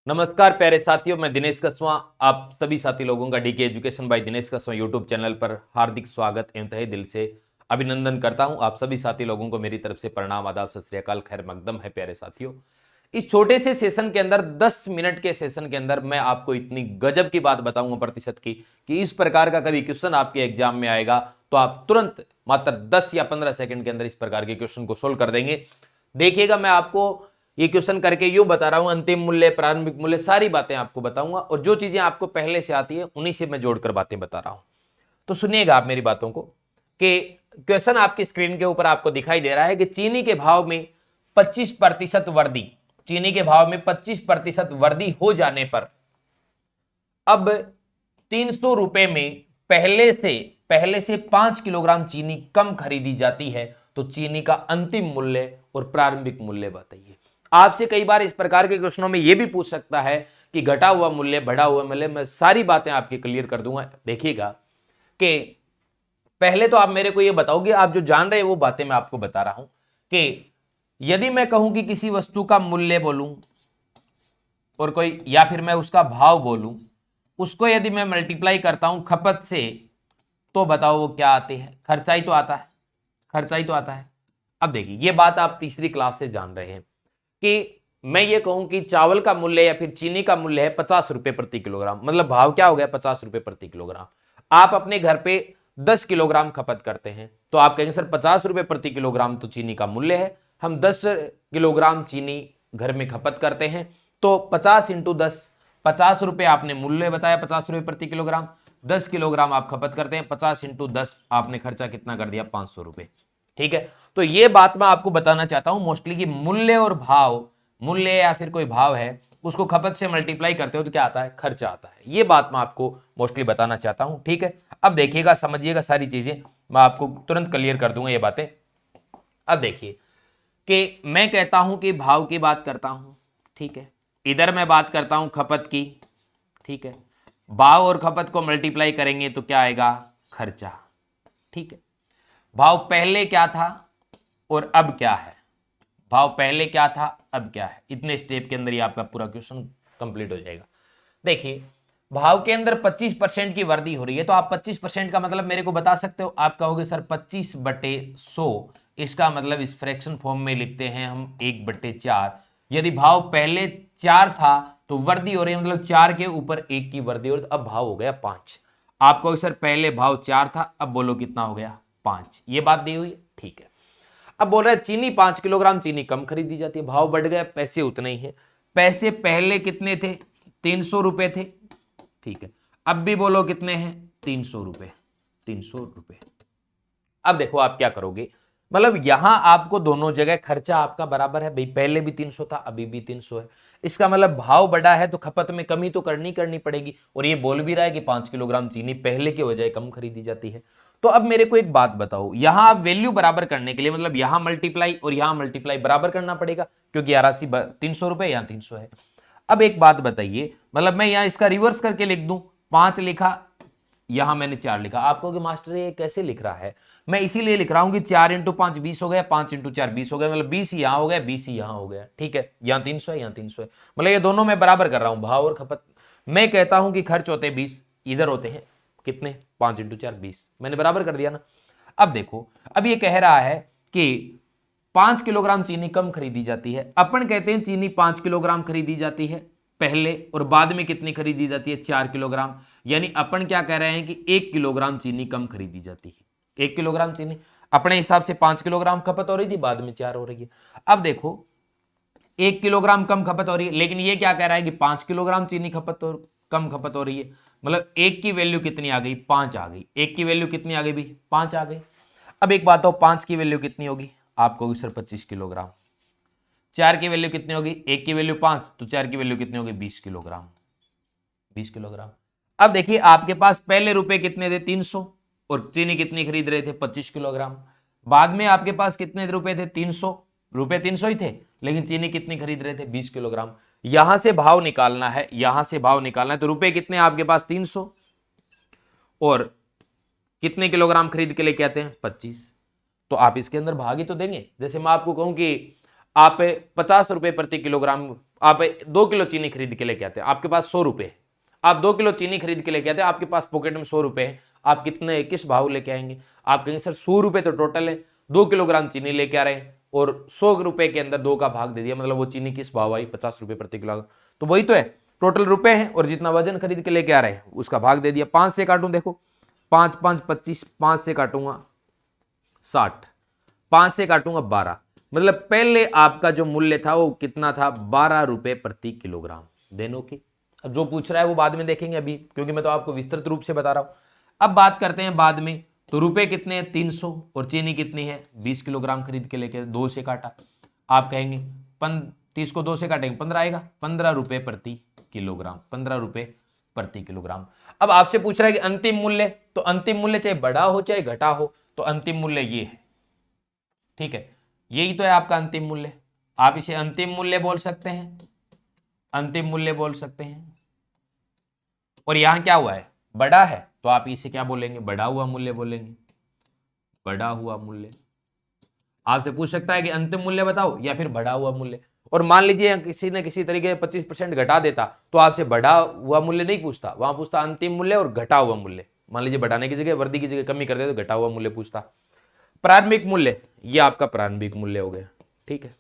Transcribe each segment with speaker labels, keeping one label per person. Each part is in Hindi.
Speaker 1: नमस्कार प्यारे साथियों, मैं दिनेश कसवा। आप सभी साथी लोगों का DK education by Dinesh Kaswa YouTube channel पर हार्दिक स्वागत एवं तहे दिल से अभिनंदन करता हूं। आप सभी साथी लोगों को मेरी तरफ से प्रणाम, आदाब, सत श्री अकाल, खैर मकदम है। प्यारे साथियों, इस छोटे से सेशन के अंदर 10 मिनट के सेशन के अंदर मैं आपको इतनी गजब की बात बताऊंगा प्रतिशत की कि इस प्रकार का कभी क्वेश्चन आपके एग्जाम में आएगा तो आप तुरंत मात्र 10 या 15 सेकंड के अंदर इस प्रकार के क्वेश्चन को सोल्व कर देंगे। देखिएगा, मैं आपको ये क्वेश्चन करके यूं बता रहा हूं, अंतिम मूल्य, प्रारंभिक मूल्य, सारी बातें आपको बताऊंगा और जो चीजें आपको पहले से आती है उन्हीं से मैं जोड़कर बातें बता रहा हूं। तो सुनिएगा आप मेरी बातों को कि क्वेश्चन आपकी स्क्रीन के ऊपर आपको दिखाई दे रहा है कि चीनी के भाव में 25% वृद्धि, चीनी के भाव में 25% वृद्धि हो जाने पर अब 300 रुपए में पहले से 5 किलोग्राम चीनी कम खरीदी जाती है, तो चीनी का अंतिम मूल्य और प्रारंभिक मूल्य बताइए। आपसे कई बार इस प्रकार के क्वेश्चनों में यह भी पूछ सकता है कि घटा हुआ मूल्य, बढ़ा हुआ मूल्य, मैं सारी बातें आपकी क्लियर कर दूंगा। देखिएगा कि पहले तो आप मेरे को यह बताओगे, आप जो जान रहे हैं वो बातें मैं आपको बता रहा हूं कि यदि मैं कहूं कि किसी वस्तु का मूल्य बोलूं और कोई, या फिर मैं उसका भाव बोलूं, उसको यदि मैं मल्टीप्लाई करता हूं खपत से, तो बताओ वो क्या आते हैं? खर्चा ही तो आता है, खर्चा ही तो आता है। अब देखिए, ये बात आप तीसरी क्लास से जान रहे हैं कि मैं ये कहूं कि चावल का मूल्य या फिर चीनी का मूल्य है 50 रुपए प्रति किलोग्राम, मतलब भाव क्या हो गया? 50 रुपए प्रति किलोग्राम। आप अपने घर पे 10 किलोग्राम खपत करते हैं तो आप कहेंगे सर 50 रुपए प्रति किलोग्राम तो चीनी का मूल्य है, हम 10 किलोग्राम चीनी घर में खपत करते हैं, तो 50 इंटू 10, 50 रुपए आपने मूल्य बताया, 50 रुपए प्रति किलोग्राम, 10 किलोग्राम आप खपत करते हैं, 50 इंटू 10 आपने खर्चा कितना कर दिया? 500 रुपए। ठीक है, तो ये बात मैं आपको बताना चाहता हूं मोस्टली कि मूल्य और भाव, मूल्य या फिर कोई भाव है उसको खपत से मल्टीप्लाई करते हो तो क्या आता है? खर्चा आता है। ये बात मैं आपको मोस्टली बताना चाहता हूं। ठीक है, अब देखिएगा, समझिएगा, सारी चीजें मैं आपको तुरंत क्लियर कर दूंगा ये बातें। अब देखिए कि मैं कहता हूं कि भाव की बात करता हूं, ठीक है, इधर मैं बात करता हूं खपत की, ठीक है, भाव और खपत को मल्टीप्लाई करेंगे तो क्या आएगा? खर्चा। ठीक है, भाव पहले क्या था और अब क्या है? भाव पहले क्या था, अब क्या है? इतने स्टेप के अंदर ही आपका पूरा क्वेश्चन कंप्लीट हो जाएगा। देखिए, भाव के अंदर 25% की वृद्धि हो रही है, तो आप 25% का मतलब मेरे को बता सकते हो? आप कहोगे सर 25/100, इसका मतलब इस फ्रैक्शन फॉर्म में लिखते हैं हम 1/4। यदि भाव पहले 4 था तो वृद्धि हो रही है, मतलब 4 के ऊपर 1 की वृद्धि हो रही, तो अब भाव हो गया 5। आप कहोगे सर पहले भाव 4 था, अब बोलो कितना हो गया? 5। ये बात दी हुई है, ठीक है। अब बोल रहा है चीनी 5 किलोग्राम चीनी कम खरीदी जाती है, भाव बढ़ गया, पैसे उतने ही है। पैसे पहले कितने थे? 300 रुपए थे, ठीक है, अब भी बोलो कितने हैं? 300 रुपए, 300 रुपए। अब देखो आप क्या करोगे, मतलब यहां आपको दोनों जगह खर्चा आपका बराबर है भाई, पहले भी 300 था, अभी भी 300 है। इसका मतलब भाव बढ़ा है तो खपत में कमी तो करनी पड़ेगी, और ये बोल भी रहा है कि 5 किलोग्राम चीनी पहले के बजाय कम खरीदी जाती है। तो अब मेरे को एक बात बताओ, यहां आप वैल्यू बराबर करने के लिए, मतलब यहां मल्टीप्लाई और यहां मल्टीप्लाई बराबर करना पड़ेगा, क्योंकि यहाँ राशि 300 रुपए, यहां 300 है। अब एक बात बताइए, मतलब मैं यहां इसका रिवर्स करके लिख दूं, 5 लिखा, यहां मैंने 4 लिखा, आप कहोगे मास्टर ये कैसे लिख रहा है? मैं इसीलिए लिख रहा हूं कि 4 इंटू 5 20 हो गया, 5 इंटू 4 20 हो गया, मतलब 20 यहां हो गया, 20 यहां हो गया। ठीक है, यहां 300 है, यहां 300 है, मतलब ये दोनों मैं बराबर कर रहा हूं, भाव और खपत। मैं कहता हूं कि खर्च होते 20, इधर होते हैं कितने? 5 इंटू 4 20, मैंने बराबर कर दिया ना। अब देखो, अब ये कह रहा है कि 5 किलोग्राम चीनी कम खरीदी जाती है, अपन कहते हैं चीनी 5 किलोग्राम खरीदी जाती है पहले, और बाद में कितनी खरीदी जाती है? 4 किलोग्राम। यानी अपन क्या कह रहे हैं कि 1 किलोग्राम चीनी कम खरीदी जाती है। 1 किलोग्राम चीनी अपने हिसाब से 5 किलोग्राम खपत हो रही थी, बाद में 4 हो रही है। अब देखो 1 किलोग्राम कम खपत हो रही है, लेकिन ये क्या कह रहा है कि 5 किलोग्राम चीनी कम खपत हो रही है, मतलब 1 की वैल्यू कितनी आ गई? 5 आ गई। 1 की वैल्यू कितनी आ गई भी? 5 आ गई। अब एक बात हो, 5 की वैल्यू कितनी होगी? आपको होगी सर 25 किलोग्राम। 4 की वैल्यू कितनी होगी? 1 की वैल्यू 5, तो 4 की वैल्यू कितनी होगी? 20 किलोग्राम। 20 किलोग्राम। अब देखिए आपके पास पहले रुपए कितने थे? 300, और चीनी कितनी खरीद रहे थे? 25 किलोग्राम। बाद में आपके पास कितने रुपए थे? 300 रुपए, 300 ही थे, लेकिन चीनी कितनी खरीद रहे थे? 20 किलोग्राम। यहां से भाव निकालना है, यहां से भाव निकालना है, तो रुपए कितने आपके पास? 300, और कितने किलोग्राम खरीद के लेके आते हैं? 25। तो आप इसके अंदर भाग ही तो देंगे। जैसे मैं आपको कहूं कि आप 50 रुपए प्रति किलोग्राम आप 2 किलो चीनी खरीद के लेके आते हैं, आपके पास 100 रुपए है, आप 2 किलो चीनी खरीद के लेके आते हैं, आपके पास पॉकेट में 100 रुपए है, आप कितने किस भाव लेके आएंगे? आप कहेंगे सर 100 रुपए तो टोटल है, 2 किलोग्राम चीनी लेके आ रहे हैं और 100 रुपए के अंदर 2 का भाग दे दिया, मतलब वो चीनी किस भाव आई? 50 रुपए प्रति किलो। तो वही तो है, टोटल रुपए हैं और जितना वजन खरीद के लेके आ रहे हैं उसका भाग दे दिया। 5 से काटूं, देखो 5 5 25, 5 से काटूंगा 60, 5 से काटूंगा 12, मतलब पहले आपका जो मूल्य था वो कितना था? 12 रुपए प्रति किलोग्राम। देनो की अब जो पूछ रहा है वो बाद में देखेंगे अभी, क्योंकि मैं तो आपको विस्तृत रूप से बता रहा हूं। अब बात करते हैं बाद में, तो रुपए कितने हैं? 300, और चीनी कितनी है? 20 किलोग्राम खरीद के लेके 2 से काटा, आप कहेंगे 30 को 2 से काटेंगे 15 आएगा, 15 रुपए प्रति किलोग्राम, 15 रुपए प्रति किलोग्राम। अब आपसे पूछ रहा है कि अंतिम मूल्य, तो अंतिम मूल्य चाहे बड़ा हो चाहे घटा हो, तो अंतिम मूल्य ये है, ठीक है, यही तो है आपका अंतिम मूल्य। आप इसे अंतिम मूल्य बोल सकते हैं, अंतिम मूल्य बोल सकते हैं। और यहां क्या हुआ है? बड़ा है, तो आप इसे क्या बोलेंगे? बढ़ा हुआ मूल्य बोलेंगे, बढ़ा हुआ मूल्य। आपसे पूछ सकता है कि अंतिम मूल्य बताओ या फिर बढ़ा हुआ मूल्य, और मान लीजिए किसी ने किसी तरीके से 25% घटा देता, तो आपसे बढ़ा हुआ मूल्य नहीं पूछता, वहां पूछता अंतिम मूल्य और घटा हुआ मूल्य। मान लीजिए बढ़ाने की जगह, वर्दी की जगह कमी कर दे तो घटा हुआ मूल्य पूछता। प्रारंभिक मूल्य, ये आपका प्रारंभिक मूल्य हो गया, ठीक है।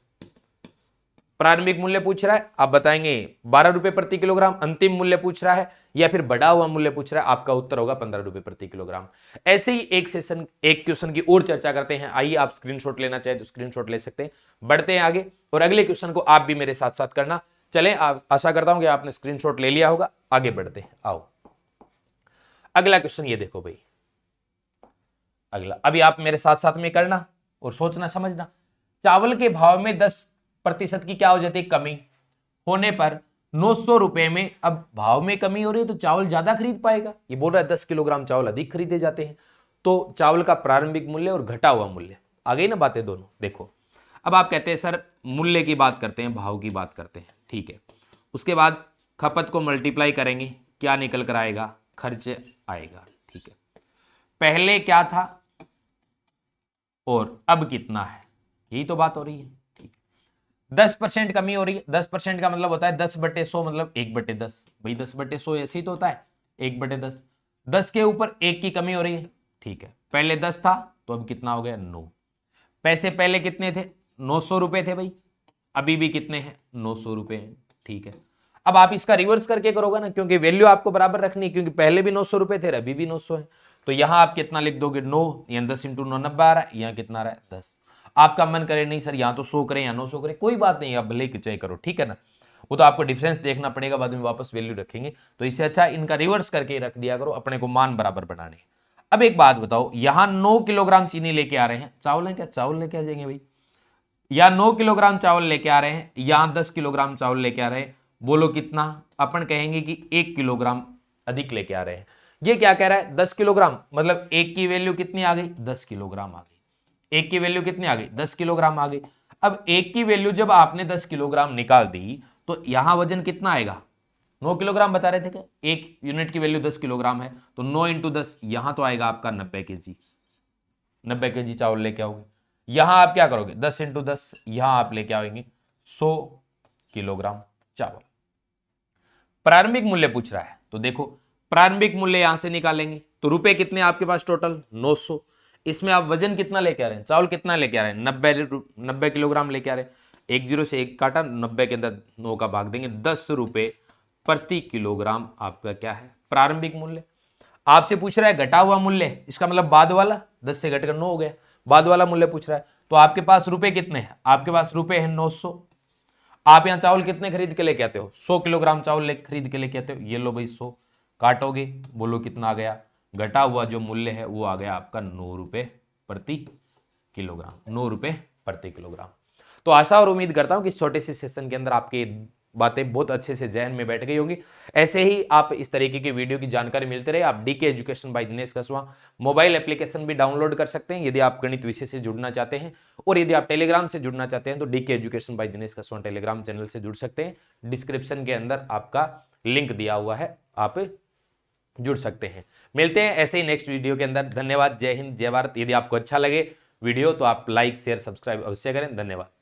Speaker 1: प्रारंभिक मूल्य पूछ रहा है, आप बताएंगे 12 रुपए प्रति किलोग्राम। अंतिम मूल्य पूछ रहा है या फिर बढ़ा हुआ मूल्य पूछ रहा है, आपका उत्तर होगा 15 रुपए प्रति किलोग्राम। ऐसे ही एक क्वेश्चन की और चर्चा करते हैं। आइए, आप स्क्रीनशॉट लेना चाहे तो स्क्रीनशॉट ले सकते हैं। बढ़ते हैं आगे और अगले क्वेश्चन को आप भी मेरे साथ साथ करना। चलें, आशा करता हूं कि आपने स्क्रीनशॉट ले लिया होगा। आगे बढ़ते हैं, आओ अगला क्वेश्चन ये देखो भाई, अगला अभी आप मेरे साथ साथ में करना और सोचना समझना। चावल के भाव में 10% की क्या हो जाती है? कमी होने पर 900 रुपए में, अब भाव में कमी हो रही है तो चावल ज्यादा खरीद पाएगा। ये बोल रहा है 10 किलोग्राम चावल अधिक खरीदे जाते हैं, तो चावल का प्रारंभिक मूल्य और घटा हुआ मूल्य, आ गई ना बातें दोनों। देखो अब आप कहते हैं सर मूल्य की बात करते हैं, भाव की बात करते हैं, ठीक है। उसके बाद खपत को मल्टीप्लाई करेंगे, क्या निकल कर आएगा? खर्च आएगा, ठीक है। पहले क्या था और अब कितना है, यही तो बात हो रही है, ठीक है। 10% कमी हो रही है, 10% का मतलब होता है 10/100, मतलब 1/10। भाई 10/100 ऐसे ही तो होता है, 1/10। 10 के ऊपर 1 की कमी हो रही है, ठीक है। पहले 10 था तो अब कितना हो गया? 9। पैसे पहले कितने थे? 900 रुपए थे भाई, अभी भी कितने हैं? 900 रुपए हैं, ठीक है। अब आप इसका रिवर्स करके करोगे ना, क्योंकि वैल्यू आपको बराबर रखनी है, क्योंकि पहले भी 900 रुपए थे, अभी भी 900 है। तो यहां आप कितना लिख दोगे? 9, या 10 × 9 90 आ रहा है, यहां कितना आ रहा है? 10। आपका मन करे नहीं सर यहां तो 100 करें या 900 करें, कोई बात नहीं, आप भले चाहे करो, ठीक है ना। वो तो आपको डिफरेंस देखना पड़ेगा, बाद में वापस वैल्यू रखेंगे। तो इससे अच्छा इनका रिवर्स करके रख दिया करो, अपने को मान बराबर बनाने। अब एक बात बताओ, यहां 9 किलोग्राम चीनी लेके आ रहे हैं, चावल है क्या? चावल लेके आ जाएंगे भाई, या 9 किलोग्राम चावल लेके आ रहे हैं, यहां 10 किलोग्राम चावल लेके आ रहे हैं, बोलो कितना? अपन कहेंगे कि 1 किलोग्राम अधिक लेके आ रहे हैं। ये क्या कह रहा है? 10 किलोग्राम, मतलब 1 की वैल्यू कितनी आ गई? 10 किलोग्राम आ गई। 1 की वैल्यू कितनी आ गई? 10 किलोग्राम आ गई। अब 1 की वैल्यू जब आपने 10 किलोग्राम निकाल दी, तो यहां वजन कितना आएगा? 9 किलोग्राम बता रहे थे क्या? एक यूनिट की वैल्यू 10 किलोग्राम है, तो 9 × 10, यहां तो आएगा आपका 90 kg। 90 kg चावल लेके आओगे। यहां आप क्या करोगे? 10 × 10, यहां आप लेके आएंगे 100 किलोग्राम चावल। प्रारंभिक मूल्य पूछ रहा है, तो देखो प्रारंभिक मूल्य यहां से निकालेंगे, तो रुपए कितने आपके पास टोटल? 900। इसमें आप वजन कितना लेके आ रहे हैं? चावल कितना लेके आ रहे हैं? 90 किलोग्राम लेके आ रहे हैं। 1 0 से 1 काटा, 90 के अंदर 9 का भाग देंगे, 10 रुपए प्रति किलोग्राम आपका क्या है? प्रारंभिक मूल्य। आपसे पूछ रहा है घटा हुआ मूल्य, इसका मतलब बाद वाला, 10 से घटकर 9 हो गया, बाद वाला मूल्य पूछ रहा है। तो आपके पास रुपए कितने हैं? आपके पास रुपए हैं 900। आप यहां चावल कितने खरीद के लेके आते हो? 100 किलोग्राम चावल खरीद के लेके आते हो, ये लो भाई 100, काटोगे, बोलो कितना आ गया? घटा हुआ जो मूल्य है वो आ गया आपका 9 रुपए प्रति किलोग्राम, 9 रुपए प्रति किलोग्राम। तो आशा और उम्मीद करता हूं कि इस छोटे से सेशन के अंदर आपके बातें बहुत अच्छे से जहन में बैठ गई होंगी। ऐसे ही आप इस तरीके की वीडियो की जानकारी मिलते रहे, आप DK education by Dinesh Kaswa mobile application भी डाउनलोड कर सकते हैं यदि आप गणित विषय से जुड़ना चाहते हैं, और यदि आप टेलीग्राम से जुड़ना चाहते हैं तो DK education by Dinesh Kaswa Telegram channel से जुड़ सकते हैं। डिस्क्रिप्शन के अंदर आपका लिंक दिया हुआ है, आप जुड़ सकते हैं। मिलते हैं ऐसे ही नेक्स्ट वीडियो के अंदर। धन्यवाद, जय हिंद, जय भारत। यदि आपको अच्छा लगे वीडियो तो आप लाइक शेयर सब्सक्राइब अवश्य करें। धन्यवाद।